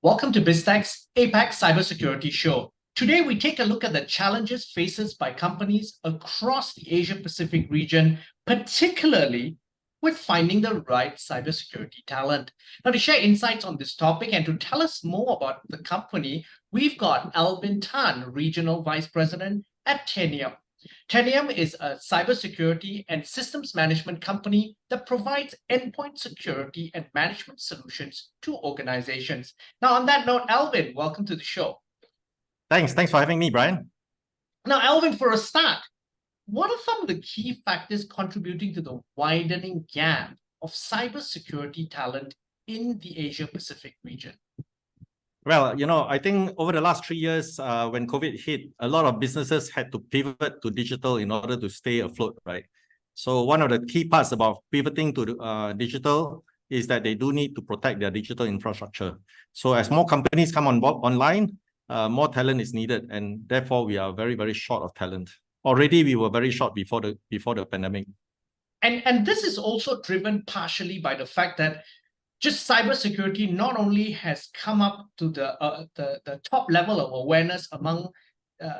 Welcome to Biztech's APAC Cybersecurity Show. Today, we take a look at the challenges faced by companies across the Asia-Pacific region, particularly with finding the right cybersecurity talent. Now, to share insights on this topic and to tell us more about the company, we've got Alvin Tan, Regional Vice President at Tanium. Tanium is a cybersecurity and systems management company that provides endpoint security and management solutions to organizations. Now, on that note, Alvin, welcome to the show. Thanks for having me, Brian. Now, Alvin, for a start, what are some of the key factors contributing to the widening gap of cybersecurity talent in the Asia-Pacific region? Well, I think over the last 3 years, when COVID hit, a lot of businesses had to pivot to digital in order to stay afloat, right? So one of the key parts about pivoting to digital is that they do need to protect their digital infrastructure. So as more companies come on board online, more talent is needed, and therefore we are very, very short of talent. Already we were very short before the pandemic. And this is also driven partially by the fact that just cybersecurity not only has come up to the top level of awareness among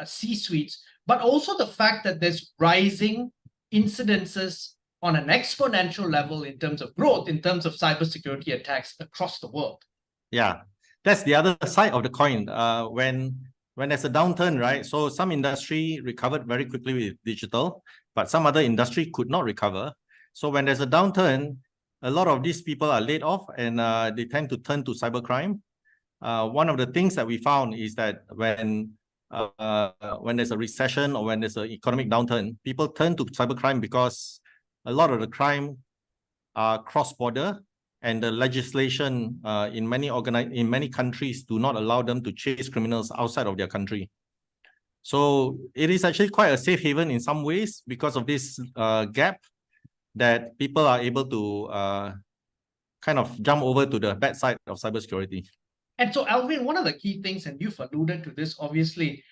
C-suites, but also the fact that there's rising incidences on an exponential level in terms of growth, in terms of cybersecurity attacks across the world. Yeah, that's the other side of the coin. When there's a downturn, right? So some industry recovered very quickly with digital, but some other industry could not recover. So when there's a downturn, a lot of these people are laid off and they tend to turn to cybercrime. One of the things that we found is that when there's a recession or when there's an economic downturn, people turn to cybercrime because a lot of the crime are cross-border, and the legislation in many countries do not allow them to chase criminals outside of their country. So it is actually quite a safe haven in some ways because of this gap, that people are able to kind of jump over to the bad side of cybersecurity. And so, Alvin, one of the key things, and you've alluded to this, obviously,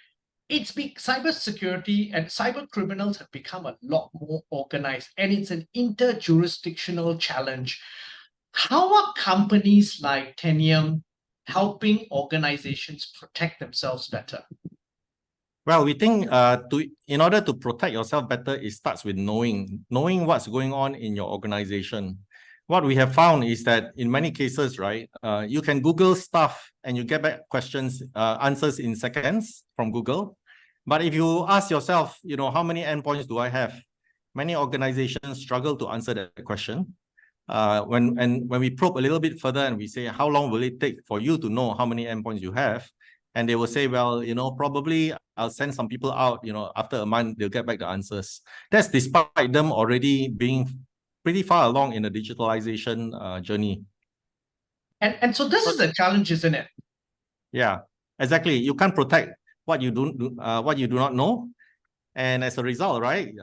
cybersecurity and cyber criminals have become a lot more organized, and it's an interjurisdictional challenge. How are companies like Tanium helping organizations protect themselves better? Well, we think in order to protect yourself better, it starts with knowing what's going on in your organization. What we have found is that in many cases, right, you can Google stuff and you get back answers in seconds from Google. But if you ask yourself, how many endpoints do I have? Many organizations struggle to answer that question. When we probe a little bit further and we say, how long will it take for you to know how many endpoints you have? And they will say, well, probably I'll send some people out, after a month, they'll get back the answers. That's despite them already being pretty far along in the digitalization journey. And so this is a challenge, isn't it? Yeah, exactly. You can't protect what you do not know. And as a result, right,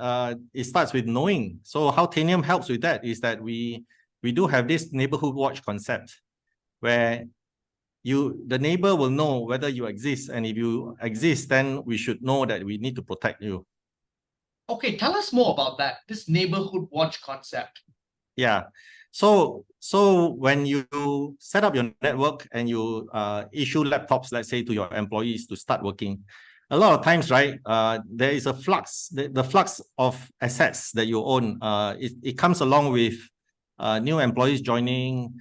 it starts with knowing. So how Tanium helps with that is that we do have this neighborhood watch concept where the neighbor will know whether you exist, and if you exist, then we should know that we need to protect you. Okay, tell us more about that, this neighborhood watch concept. Yeah, so when you set up your network and you issue laptops, let's say, to your employees to start working, a lot of times, right, there is a flux, the flux of assets that you own. It comes along with new employees joining,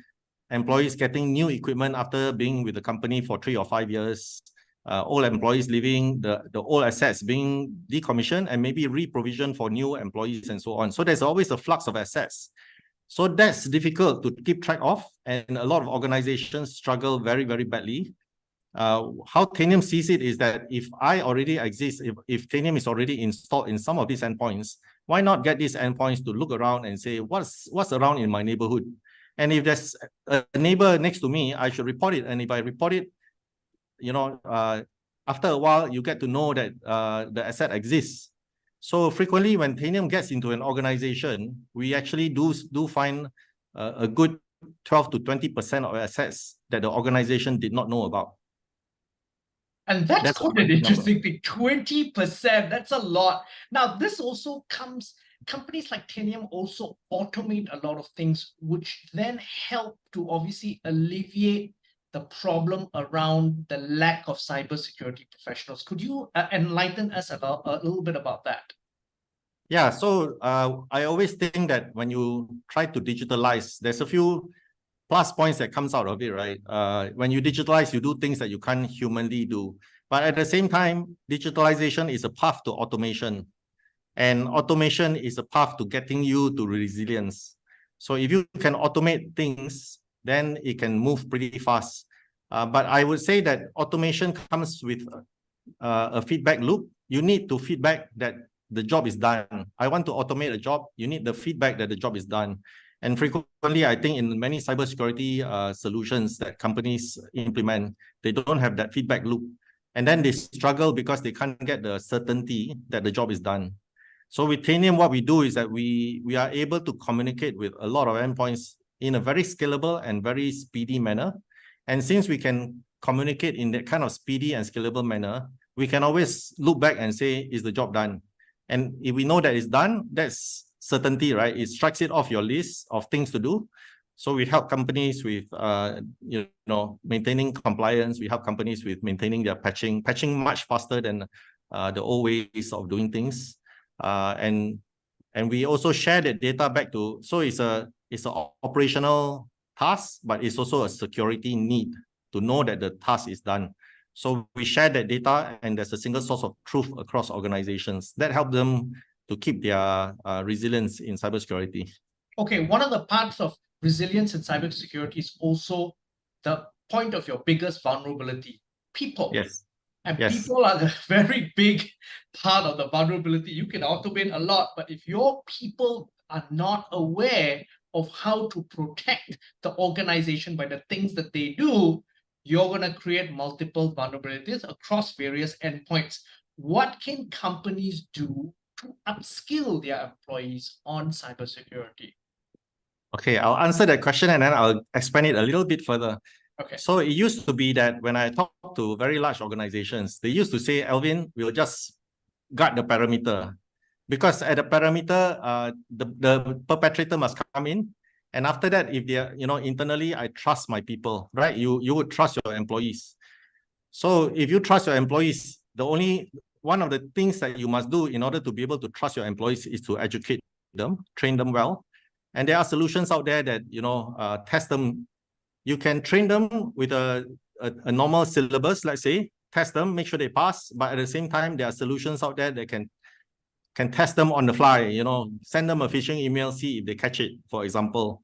employees getting new equipment after being with the company for 3 or 5 years, old employees leaving, the old assets being decommissioned and maybe re-provisioned for new employees and so on. So there's always a flux of assets. So that's difficult to keep track of, and a lot of organizations struggle very, very badly. How Tanium sees it is that if I already exist, if Tanium is already installed in some of these endpoints, why not get these endpoints to look around and say, what's around in my neighborhood? And if there's a neighbor next to me, I should report it. And if I report it, after a while, you get to know that the asset exists. So frequently, when Tanium gets into an organization, we actually do find a good 12 to 20% of assets that the organization did not know about. And that's quite an interesting thing. 20%, that's a lot. Now, this also companies like Tanium also automate a lot of things, which then help to obviously alleviate the problem around the lack of cybersecurity professionals. Could you enlighten us about a little bit about that? Yeah, so I always think that when you try to digitalize, there's a few plus points that comes out of it, right? When you digitalize, you do things that you can't humanly do. But at the same time, digitalization is a path to automation. And automation is a path to getting you to resilience. So if you can automate things, then it can move pretty fast. But I would say that automation comes with a feedback loop. You need to feedback that the job is done. I want to automate a job. You need the feedback that the job is done. And frequently, I think in many cybersecurity solutions that companies implement, they don't have that feedback loop. And then they struggle because they can't get the certainty that the job is done. So with Tanium, what we do is that we are able to communicate with a lot of endpoints in a very scalable and very speedy manner. And since we can communicate in that kind of speedy and scalable manner, we can always look back and say, is the job done? And if we know that it's done, that's certainty, right? It strikes it off your list of things to do. So we help companies with, maintaining compliance. We help companies with maintaining their patching much faster than the old ways of doing things. And we also share that data back to, so it's an operational task, but it's also a security need to know that the task is done. So we share that data, and there's a single source of truth across organizations that help them to keep their resilience in cybersecurity. Okay, one of the parts of resilience in cybersecurity is also the point of your biggest vulnerability, people. Yes. And yes. People are the very big part of the vulnerability. You can automate a lot, but if your people are not aware of how to protect the organization by the things that they do, you're going to create multiple vulnerabilities across various endpoints. What can companies do to upskill their employees on cybersecurity? Okay, I'll answer that question and then I'll expand it a little bit further. Okay. So it used to be that when I talk to very large organizations, they used to say, Alvin, we'll just guard the perimeter. Because at the perimeter, the perpetrator must come in. And after that, if they're, internally, I trust my people, right? You would trust your employees. So if you trust your employees, one of the things that you must do in order to be able to trust your employees is to educate them, train them well. And there are solutions out there that, test them. You can train them with a normal syllabus, let's say, test them, make sure they pass. But at the same time, there are solutions out there that can test them on the fly, send them a phishing email, see if they catch it, for example.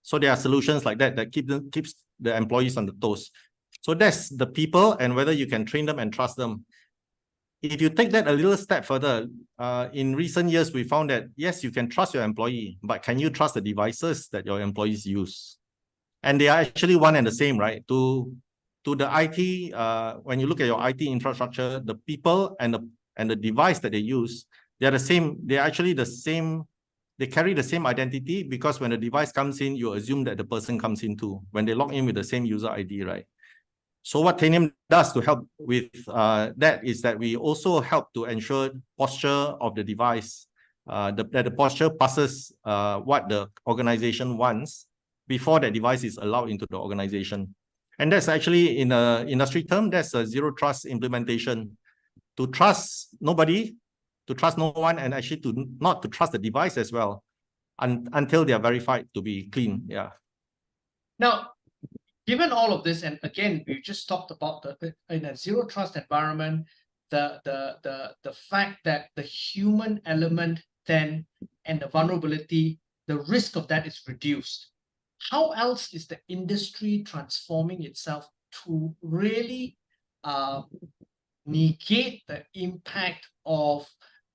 So there are solutions like that that keeps the employees on the toes. So that's the people and whether you can train them and trust them. If you take that a little step further, in recent years, we found that, yes, you can trust your employee, but can you trust the devices that your employees use? And they are actually one and the same, right? To the IT, when you look at your IT infrastructure, the people and the device that they use, they're the same. They're actually the same. They carry the same identity because when the device comes in, you assume that the person comes in too. When they log in with the same user ID, right? So what Tanium does to help with that is that we also help to ensure posture of the device, that the posture passes what the organization wants before that device is allowed into the organization. And that's actually, in an industry term, that's a zero trust implementation. To trust nobody, to trust no one, and actually not to trust the device as well until they are verified to be clean. Yeah. Now, given all of this, and again, we just talked about in a zero trust environment, the fact that the human element then and the vulnerability, the risk of that is reduced. How else is the industry transforming itself to really negate the impact of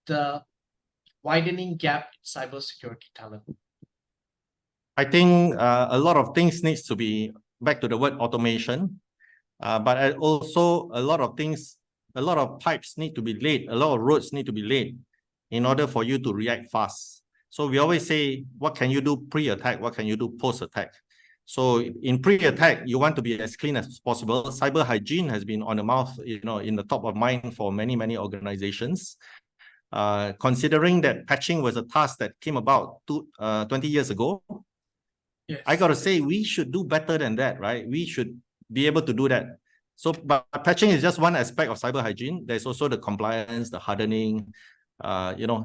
the widening gap in cybersecurity talent? I think a lot of things needs to be back to the word automation, but also a lot of things, a lot of pipes need to be laid, a lot of roads need to be laid in order for you to react fast. So we always say, what can you do pre-attack? What can you do post-attack? So in pre-attack, you want to be as clean as possible. Cyber hygiene has been on the mouth, in the top of mind for many, many organizations. Considering that patching was a task that came about 20 years ago, yes. I got to say, we should do better than that, right? We should be able to do that. So, but patching is just one aspect of cyber hygiene. There's also the compliance, the hardening,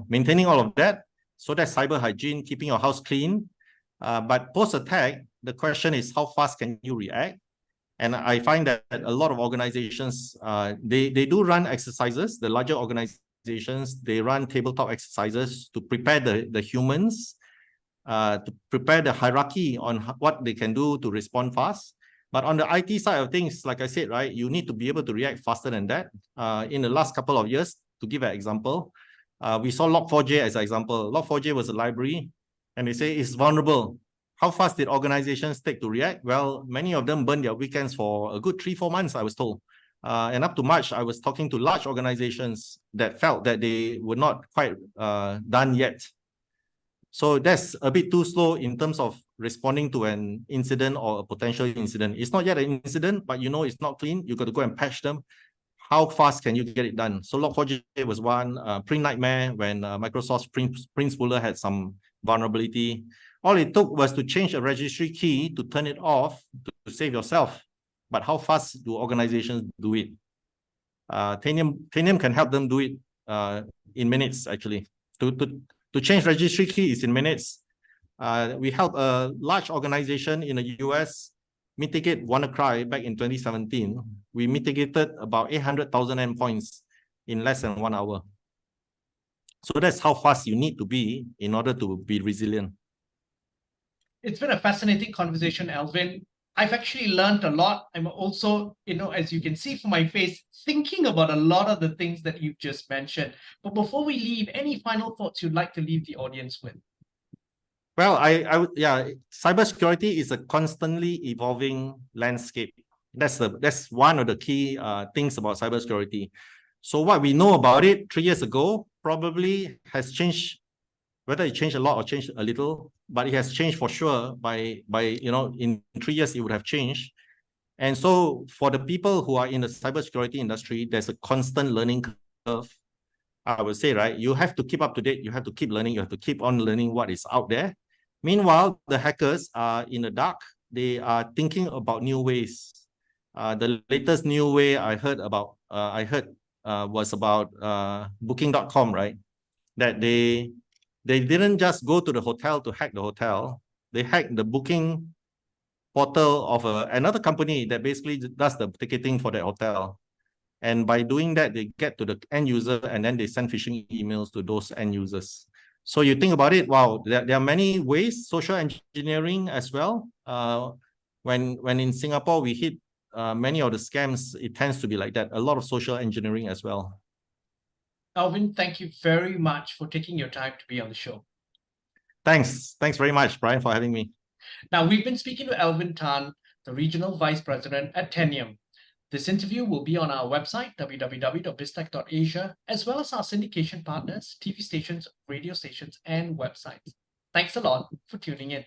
maintaining all of that. So that's cyber hygiene, keeping your house clean. But post-attack, the question is how fast can you react? And I find that a lot of organizations, they do run exercises. The larger organizations, they run tabletop exercises to prepare the humans, to prepare the hierarchy on what they can do to respond fast. But on the IT side of things, like I said, right, you need to be able to react faster than that. In the last couple of years, to give an example, we saw Log4j as an example. Log4j was a library, and they say it's vulnerable. How fast did organizations take to react? Well, many of them burned their weekends for a good 3-4 months, I was told. And up to March, I was talking to large organizations that felt that they were not quite done yet. So that's a bit too slow in terms of responding to an incident or a potential incident. It's not yet an incident, but you know it's not clean. You got to go and patch them. How fast can you get it done? So Log4j was one. Print Nightmare, when Microsoft's print spooler had some vulnerability. All it took was to change a registry key to turn it off to save yourself. But how fast do organizations do it? Tanium can help them do it in minutes, actually. To change registry keys in minutes. We helped a large organization in the US mitigate WannaCry back in 2017. We mitigated about 800,000 endpoints in less than 1 hour. So that's how fast you need to be in order to be resilient. It's been a fascinating conversation, Alvin. I've actually learned a lot. I'm also, as you can see from my face, thinking about a lot of the things that you've just mentioned. But before we leave, any final thoughts you'd like to leave the audience with? Well, cybersecurity is a constantly evolving landscape. That's one of the key things about cybersecurity. So what we know about it 3 years ago probably has changed. Whether it changed a lot or changed a little, but it has changed for sure. By in 3 years it would have changed. And so for the people who are in the cybersecurity industry, there's a constant learning curve. I would say, right? You have to keep up to date. You have to keep learning. You have to keep on learning what is out there. Meanwhile, the hackers are in the dark. They are thinking about new ways. The latest new way I heard was about Booking.com, right? That they didn't just go to the hotel to hack the hotel. They hacked the booking portal of another company that basically does the ticketing for the hotel. And by doing that, they get to the end user and then they send phishing emails to those end users. So you think about it, wow, there are many ways, social engineering as well. When in Singapore, we hit many of the scams, it tends to be like that, a lot of social engineering as well. Alvin, thank you very much for taking your time to be on the show. Thanks very much, Brian, for having me. Now, we've been speaking to Alvin Tan, the Regional Vice President at Tanium. This interview will be on our website, www.biztech.asia, as well as our syndication partners, TV stations, radio stations, and websites. Thanks a lot for tuning in.